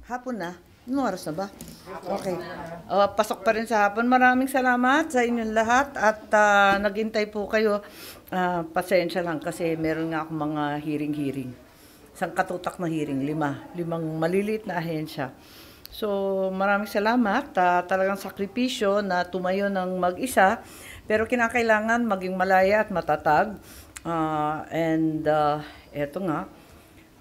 Hapon na. Anong oras na ba? Okay. Pasok pa rin sa hapon. Maraming salamat sa inyong lahat at naghintay po kayo. Pasensya lang kasi meron nga akong mga hearing. Isang katutak na hearing, limang maliliit na ahensya. So maraming salamat. Talagang sakripisyo na tumayo ng mag-isa pero kinakailangan maging malaya at matatag. Eto nga,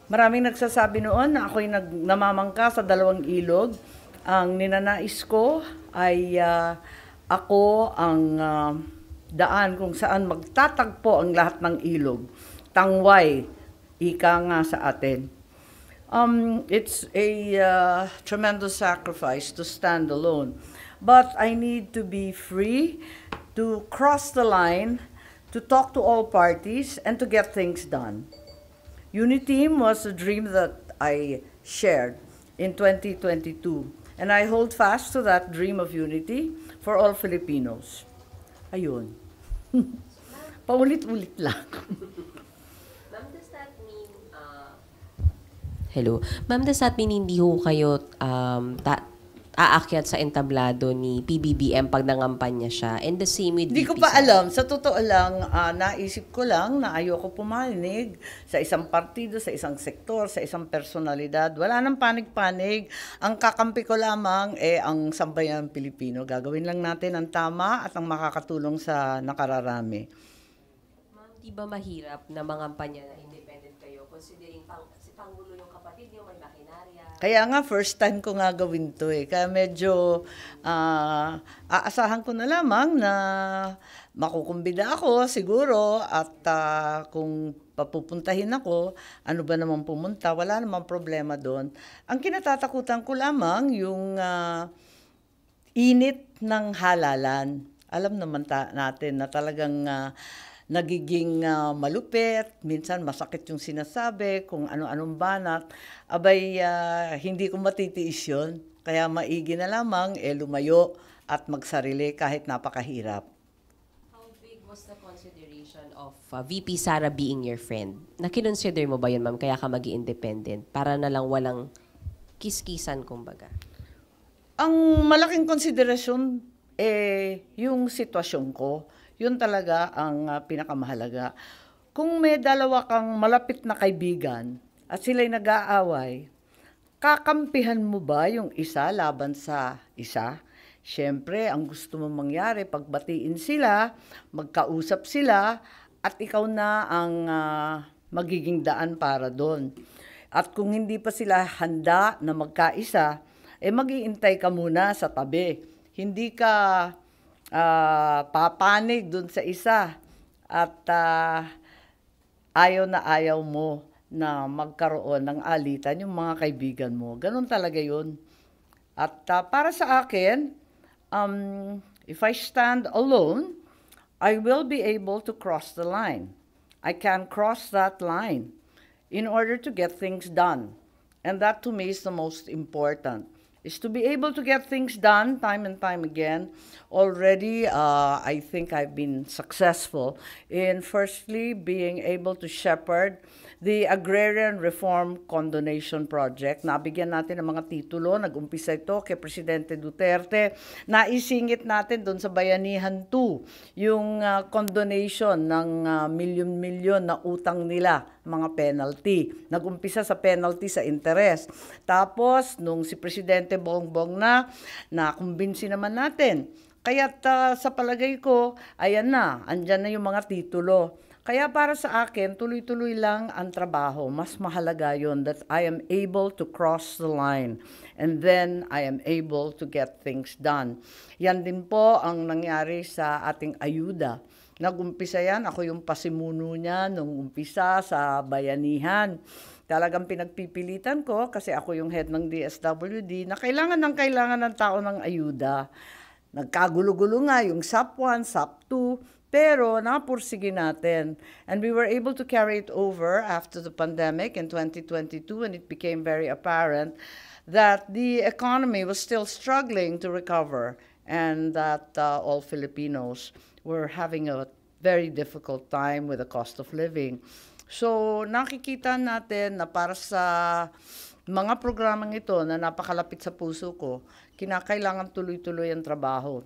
maraming nagsasabi noon na ako'y namamangka sa dalawang ilog. Ang ninanais ko ay ako ang daan kung saan magtatagpo ang lahat ng ilog. Tangway, ika nga sa atin. It's a tremendous sacrifice to stand alone. But I need to be free to cross the line, to talk to all parties, and to get things done. Uniteam was a dream that I shared in 2022, and I hold fast to that dream of unity for all Filipinos. Ayun. Paulit-ulit lang. Ma'am, does that mean, hello? Ma'am, does that mean hindi ho kayo aakyat sa entablado ni PBBM pag nangampanya siya? And the same with Hindi ko VP pa Sara. alam. Sa totoo lang, naisip ko lang na ayoko pumanig sa isang partido, sa isang sektor, sa isang personalidad. Wala nang panig-panig. Ang kakampi ko lamang ang sambayan Pilipino. Gagawin lang natin ang tama at ang makakatulong sa nakararami. Ma'am, di ba mahirap na mangampanya na independent kayo considering si Pangulo yung kapatid niyo, may makinarya? Kaya nga, first time ko nga gawin to eh. Kaya medyo aasahan ko na lamang na makukumbida ako siguro at kung papupuntahin ako, ano ba naman pumunta, wala namang problema doon. Ang kinatatakutan ko lamang yung init ng halalan. Alam naman natin na talagang nagiging malupit, minsan masakit yung sinasabi, kung ano-anong banat. Abay, hindi ko matitiis yun. Kaya maigi na lamang, lumayo at magsarili kahit napakahirap. How big was the consideration of VP Sara being your friend? Nakinonsider mo ba yun, ma'am, kaya ka mag-independent? Para na lang walang kiskisan, kumbaga. Ang malaking konsiderasyon, yung sitwasyon ko. Yun talaga ang pinakamahalaga. Kung may dalawa kang malapit na kaibigan at sila'y nag-aaway, kakampihan mo ba yung isa laban sa isa? Siyempre, ang gusto mong mangyari, pagbatiin sila, magkausap sila, at ikaw na ang magiging daan para doon. At kung hindi pa sila handa na magkaisa, mag-iintay ka muna sa tabi. Hindi ka papanig dun sa isa at ayaw na ayaw mo na magkaroon ng alitan yung mga kaibigan mo. Ganun talaga yun. At para sa akin, if I stand alone, I will be able to cross the line. I can cross that line in order to get things done. And that to me is the most important. Is to be able to get things done time and time again. Already, I think I've been successful in firstly being able to shepherd the Agrarian Reform Condonation Project. Nabigyan natin ng mga titulo, nag-umpisa ito kay Presidente Duterte. Naisingit natin doon sa Bayanihan 2, yung condonation ng milyon-milyon na utang nila, mga penalty. Nag-umpisa sa penalty sa interest. Tapos, nung si Presidente Bongbong na kumbinsi naman natin. Kaya't sa palagay ko, ayan na, andyan na yung mga titulo. Kaya para sa akin, tuloy-tuloy lang ang trabaho. Mas mahalaga yun that I am able to cross the line and then I am able to get things done. Yan din po ang nangyari sa ating ayuda. Nag-umpisa yan, ako yung pasimuno niya nung umpisa sa Bayanihan. Talagang pinagpipilitan ko kasi ako yung head ng DSWD na kailangan ng tao ng ayuda. Nagkagulo-gulo nga yung SAP 1, SAP 2, pero napursige natin. And we were able to carry it over after the pandemic in 2022 and it became very apparent that the economy was still struggling to recover and that all Filipinos were having a very difficult time with the cost of living. So nakikita natin na para sa mga programang ito na napakalapit sa puso ko, kinakailangan tuloy-tuloy ang trabaho.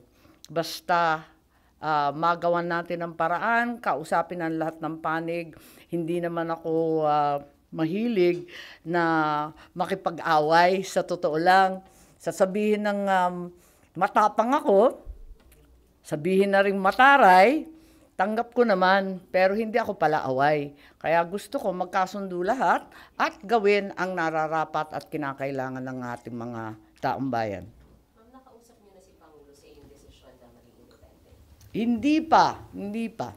Basta magawan natin ang paraan, kausapin ang lahat ng panig. Hindi naman ako mahilig na makipag-away, sa totoo lang. Sasabihin ng matapang ako, sabihin na rin mataray, tanggap ko naman, pero hindi ako pala away. Kaya gusto ko magkasundo lahat at gawin ang nararapat at kinakailangan ng ating mga taong bayan. Ma'am, nakausap niyo na si Pangulo sa iyong desisyon na maging independent? Hindi pa.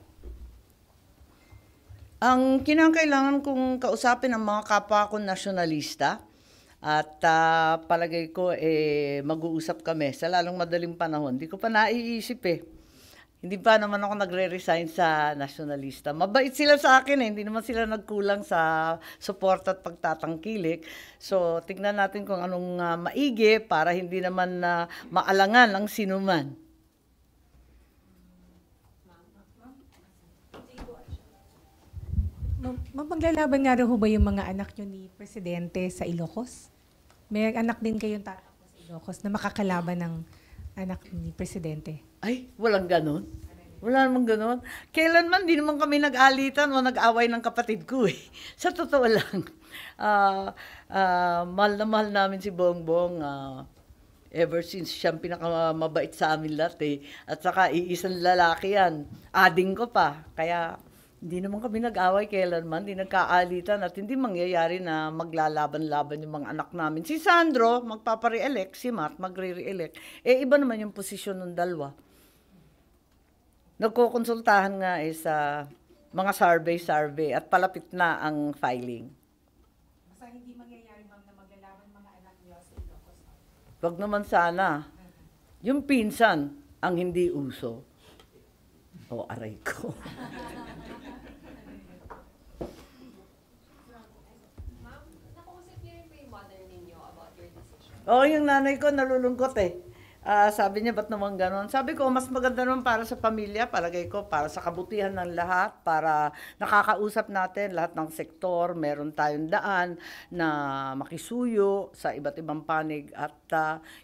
Ang kinakailangan kong kausapin ang mga kapwa kong nasyonalista at palagay ko mag-uusap kami sa lalong madaling panahon. Hindi ko pa naiisip Hindi pa naman ako nagre-resign sa nasyonalista. Mabait sila sa akin hindi naman sila nagkulang sa support at pagtatangkilik. So, tingnan natin kung anong maigi para hindi naman maalangan ang sinuman. Maglalaban nga rin ho ba yung mga anak nyo ni Presidente sa Ilocos? May anak din kayong tatakbo sa Ilocos na makakalaban ng anak ni Presidente? Ay, walang ganon. Wala namang ganon. Kailanman, di naman kami nag-alitan o nag-away ng kapatid ko Sa totoo lang. Mahal na mahal namin si Bongbong. Ever since siyang pinakamabait sa amin lahat At saka iisang lalaki yan. Ading ko pa. Kaya hindi naman kami nag-away kailanman, hindi nagkaalitan at hindi mangyayari na maglalaban-laban yung mga anak namin. Si Sandro, magpapare-elect, si Matt, magre-re-elect. Iba naman yung posisyon ng dalawa. Nagkukonsultahan nga sa mga survey at palapit na ang filing. Basta hindi mangyayari na maglalaban mga anak niyo sa Ilocos? Wag naman sana. Yung pinsan ang hindi uso. Aray ko. Yung nanay ko nalulungkot sabi niya, ba't naman ganon? Sabi ko, mas maganda naman para sa pamilya, palagay ko, para sa kabutihan ng lahat, para nakakausap natin lahat ng sektor, meron tayong daan na makisuyo sa iba't ibang panig. At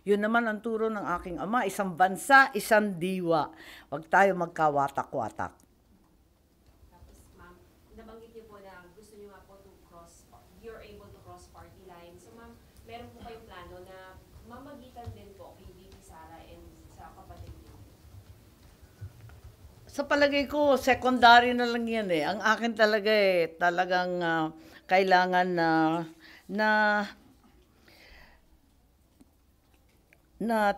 yun naman ang turo ng aking ama, isang bansa, isang diwa. Huwag tayo magkawatak-watak. Tapos, ma'am, nabanggit niyo po na gusto niyo nga po you're able to cross party lines. So, ma'am, meron po kayong plano na mamagitan din po kay VP Sara and sa kapatid niyo? Sa palagay ko, secondary na lang yan Ang akin talaga talagang kailangan na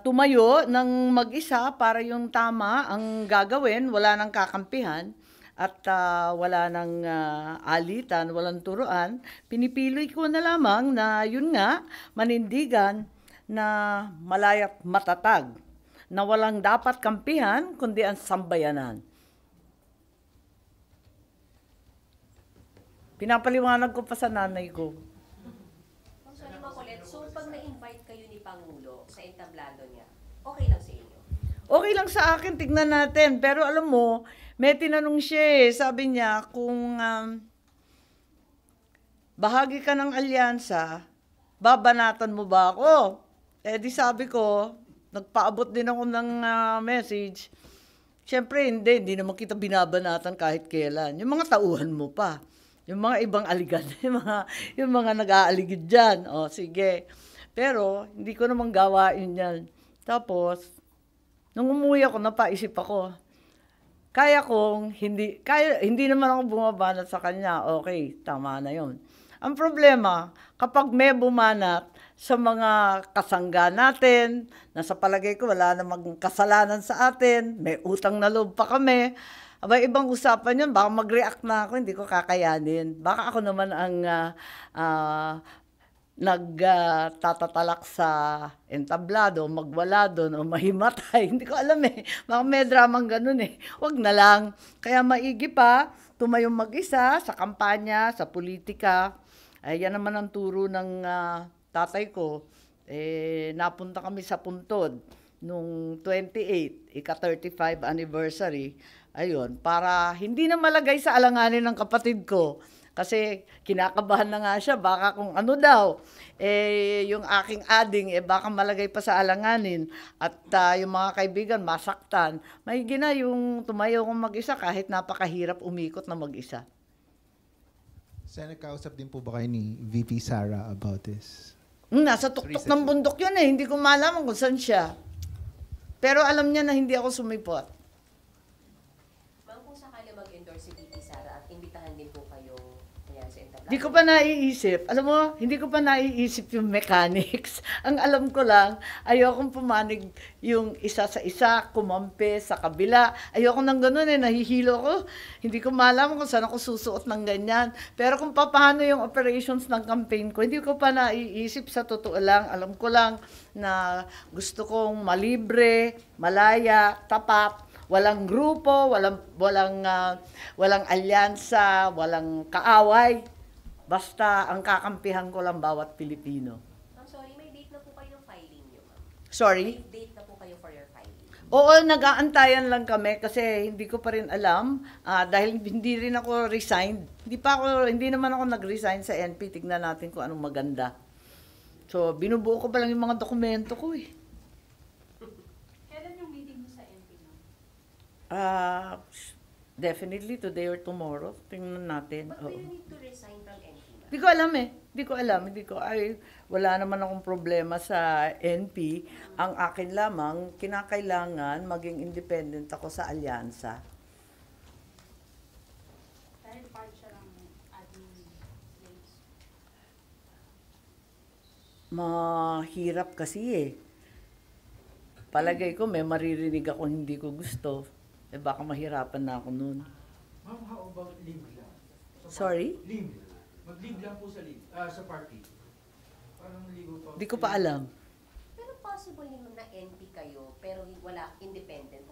tumayo ng mag-isa para yung tama ang gagawin, wala nang kakampihan at wala nang alitan, walang turuan. Pinipili ko na lamang na yun nga, manindigan na malayak matatag, na walang dapat kampihan kundi ang sambayanan. Pinapaliwanag ko pa sa nanay ko. Sorry, makulit. So, pag na-invite kayo ni Pangulo sa entablado niya, okay lang sa inyo? Okay lang sa akin, tignan natin. Pero alam mo, may tinanong siya sabi niya, kung bahagi ka ng alyansa, babanatan mo ba ako? Di sabi ko, nagpaabot din ako ng message. Siyempre, hindi naman kita binabanatan kahit kailan. Yung mga tauhan mo pa. Yung mga ibang aligan, yung mga nag-aaligid dyan. Sige. Pero, hindi ko naman gawain yan. Tapos, nung umuwi ako, napaisip ako. Hindi naman ako bumabanat sa kanya. Okay, tama na yon. Ang problema, kapag may bumanat sa mga kasangga natin, na sa palagay ko wala namang kasalanan sa atin, may utang na loob pa kami, ibang usapan yun, baka mag-react na ako, hindi ko kakayanin. Baka ako naman ang nagtatatalak sa entablado, magwala doon o mahimatay. Hindi ko alam Baka may dramang ganun Wag na lang. Kaya maigi pa, tumayong mag-isa sa kampanya, sa politika. Yan naman ang turo ng tatay ko. Napunta kami sa Puntod nung 28, ika-35 anniversary. Ayun, para hindi na malagay sa alanganin ng kapatid ko Kasi kinakabahan na nga siya, baka kung ano daw, yung aking ading, baka malagay pa sa alanganin. At yung mga kaibigan, masaktan. May gina yung tumayo kong mag-isa kahit napakahirap umikot na mag-isa. Sen, nagkausap din po ba kayo ni VP Sara about this? Nasa tuktok ng bundok yun eh. Hindi ko malaman kung saan siya. Pero alam niya na hindi ako sumipot. Ma'am, kung sakali mag-endorse si VP Sara at imbitahan din po kayo ayan, sa entablado. Hindi ko pa naiisip. Alam mo, hindi ko pa naiisip yung mechanics. Ang alam ko lang, ayokong pumanig yung isa sa isa, kumampi sa kabila. Ayoko nang ganun eh, nahihilo ko. Hindi ko malaman kung saan ako susuot ng ganyan. Pero kung paano yung operations ng campaign ko, hindi ko pa naiisip sa totoo lang. Alam ko lang na gusto kong malibre, malaya, tapat, walang grupo, walang alyansa, walang kaaway. Basta ang kakampihan ko lang bawat Pilipino. Ma'am, sorry, may date na po kayo ng filing niyo, ma'am. Sorry? May date na po kayo for your filing. Oo, nag-aantayan lang kami kasi hindi ko pa rin alam dahil hindi rin ako resigned. Hindi naman ako nag-resign sa NP. Tignan natin kung anong maganda. So, binubuo ko pa lang yung mga dokumento ko eh. Kailan yung meeting mo sa NP, ma'am? Definitely today or tomorrow. Tingnan natin. But do you need to resign from NP, ma'am? Hindi ko alam eh. Wala naman akong problema sa NP. Ang akin lamang, kinakailangan maging independent ako sa alyansa. Dahil part siya ng admin slaves. Mahirap kasi eh. Palagay ko may maririnig ako hindi ko gusto. Baka mahirapan na ako nun. Ma'am, how about leave lang? Sorry? Leave. Mag-leave lang po sa party. Parang ligo pa. Hindi ko pa alam. Pero possible naman na NP kayo, pero wala independent.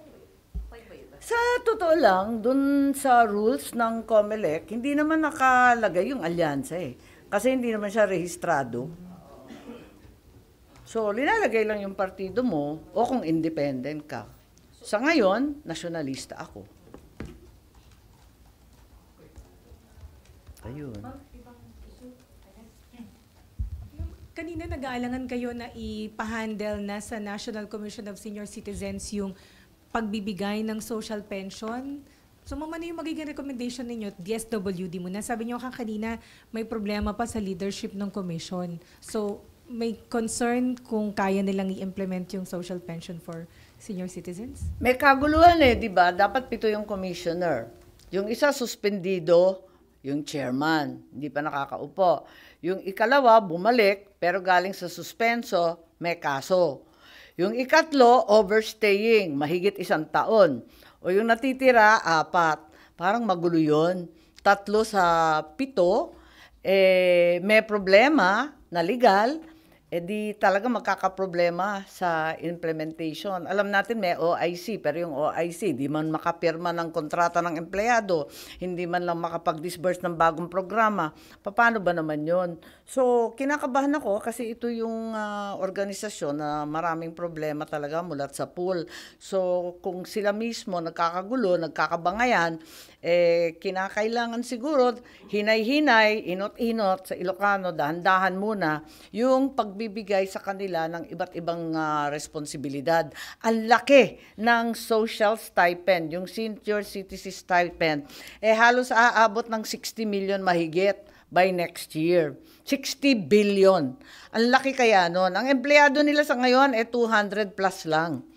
Pwede ba yun? Sa totoo lang, dun sa rules ng COMELEC, hindi naman nakalagay yung alyansa eh. Kasi hindi naman siya rehistrado. So, linalagay lang yung partido mo o kung independent ka. Sa ngayon, nasyonalista ako. Ayun. Kanina nag-aalangan kayo na ipahandle na sa National Commission of Senior Citizens yung pagbibigay ng social pension. So, ano yung magiging recommendation ninyo? DSWD muna. Sabi niyo kanina, may problema pa sa leadership ng commission. So, may concern kung kaya nilang i-implement yung social pension for senior citizens? May kaguluhan eh, di ba? Dapat 7 yung commissioner. Yung isa suspendido, yung chairman, hindi pa nakakaupo. Yung ikalawa, bumalik, pero galing sa suspenso, may kaso. Yung ikatlo, overstaying, mahigit 1 taon. O yung natitira, 4. Parang magulo yun. 3 sa 7, may problema na legal, di talaga magkakaproblema sa implementation. Alam natin may OIC, pero yung OIC, di man makapirma ng kontrata ng empleyado, hindi man lang makapag-disburse ng bagong programa. Paano ba naman yon? So, kinakabahan ako kasi ito yung organisasyon na maraming problema talaga mulat sa pool. So, kung sila mismo nagkakagulo, nagkakabangayan, kinakailangan siguro hinay-hinay, inot-inot sa Ilocano, dahan-dahan muna yung pagbibigay sa kanila ng iba't ibang responsibilidad. Ang laki ng social stipend, yung senior citizen stipend, halos aabot ng 60 million mahigit by next year. 60 billion. Ang laki kaya nun. Ang empleyado nila sa ngayon 200 plus lang.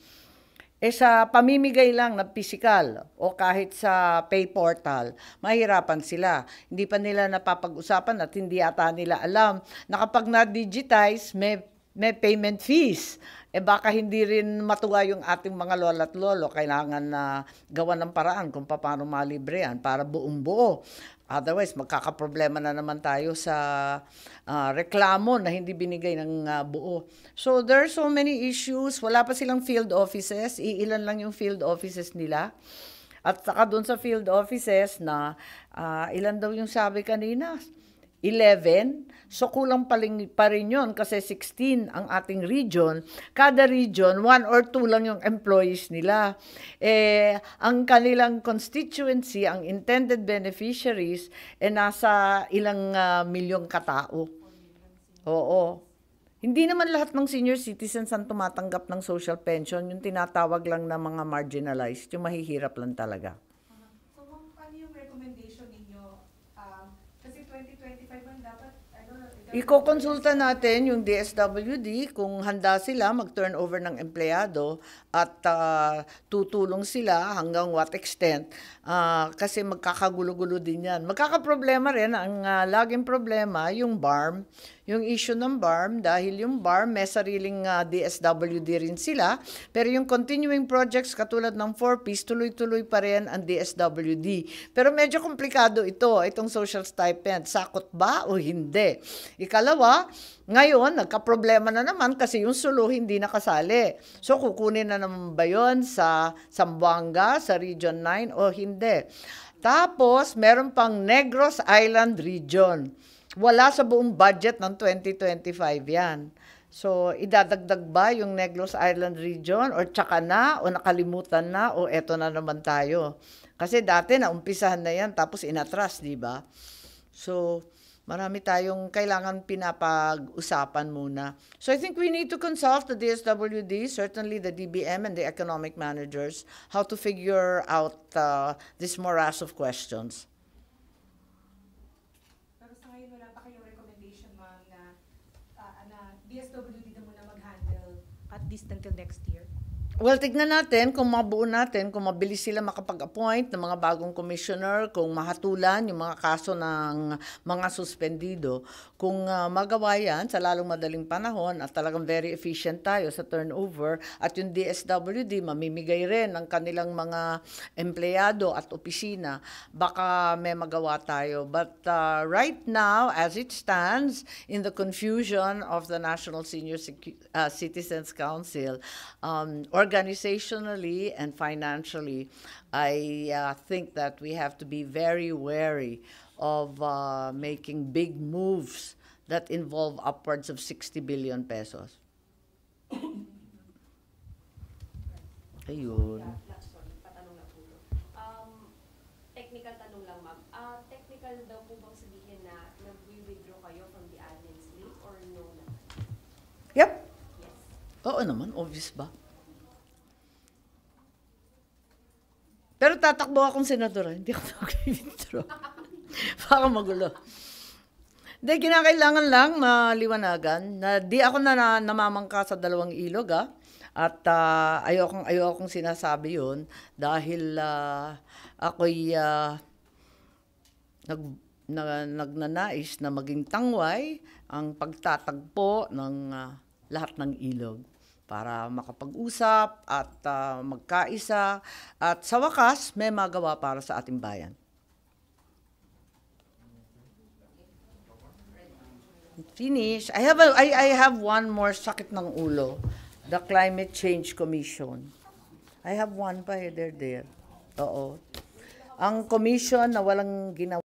Sa pamimigay lang na physical o kahit sa pay portal, mahirapan sila. Hindi pa nila napapag-usapan at hindi ata nila alam na kapag na-digitize, may payment fees. Baka hindi rin matuwa yung ating mga lola at lolo. Kailangan na gawan ng paraan kung paano malibre yan para buong buo. Otherwise, magkakaproblema na naman tayo sa reklamo na hindi binigay ng buo. So, there are so many issues. Wala pa silang field offices. Iilan lang yung field offices nila. At saka doon sa field offices na ilan daw yung sabi kanina? 11. So kulang pa rin yun kasi 16 ang ating region. Kada region, 1 or 2 lang yung employees nila. Ang kanilang constituency, ang intended beneficiaries, nasa ilang milyong katao. Oo. Hindi naman lahat ng senior citizens ang tumatanggap ng social pension. Yung tinatawag lang na mga marginalized, yung mahihirap lang talaga. So, paano yung recommendation ninyo? Kasi 2025 ang dapat, Iko-konsulta natin yung DSWD kung handa sila mag-turnover ng empleyado at tutulong sila hanggang what extent kasi magkakagulo-gulo din yan. Magkakaproblema rin, ang laging problema, yung BARM, yung issue ng BARM, dahil yung BARM may sariling DSWD rin sila, pero yung continuing projects katulad ng 4Ps, tuloy-tuloy pa rin ang DSWD. Pero medyo komplikado itong social stipend. Sakot ba o hindi? Ikalawa, ngayon, nagka-problema na naman kasi yung Sulu hindi nakasali. So, kukunin na naman ba yun sa Zamboanga, sa Region 9 o hindi? Tapos, meron pang Negros Island Region. Wala sa buong budget ng 2025 yan. So, idadagdag ba yung Negros Island Region or tsaka na o nakalimutan na o eto na naman tayo? Kasi dati naumpisahan na yan tapos inatras, di ba? So, marami tayong kailangan pinapag-usapan muna. So, I think we need to consult the DSWD, certainly the DBM and the economic managers, how to figure out this morass of questions. DSWD na muna mag-handle at least until next year? Well, tignan natin kung mabuo natin, kung mabilis sila makapag-appoint ng mga bagong commissioner, kung mahatulan yung mga kaso ng mga suspendido. Kung magawa yan sa lalong madaling panahon at talagang very efficient tayo sa turnover at yung DSWD mamimigay rin ng kanilang mga empleyado at opisina, baka may magawa tayo. But right now, as it stands, in the confusion of the National Senior Citizens Council, organizationally and financially, I think that we have to be very wary of making big moves that involve upwards of 60 billion pesos. Ayun. Sorry, patanong na po. Technical tanong lang, ma'am. Technical daw po bang sabihin na nag-withdraw kayo from the admin slate or no naman? Yep. Yes. Oo naman, obvious ba? Pero tatakbo akong senadora, hindi ako mag-withdraw. Baka magulo. Hindi, kinakailangan lang maliwanagan na di ako na namamangka sa dalawang ilog, At ayokong sinasabi yun dahil ako'y nagnanais na maging tangway ang pagtatagpo ng lahat ng ilog para makapag-usap at magkaisa at sa wakas may magawa para sa ating bayan. Finish. I have one more sakit ng ulo. The Climate Change Commission. I have one pa there. Oo. Ang commission na walang ginawa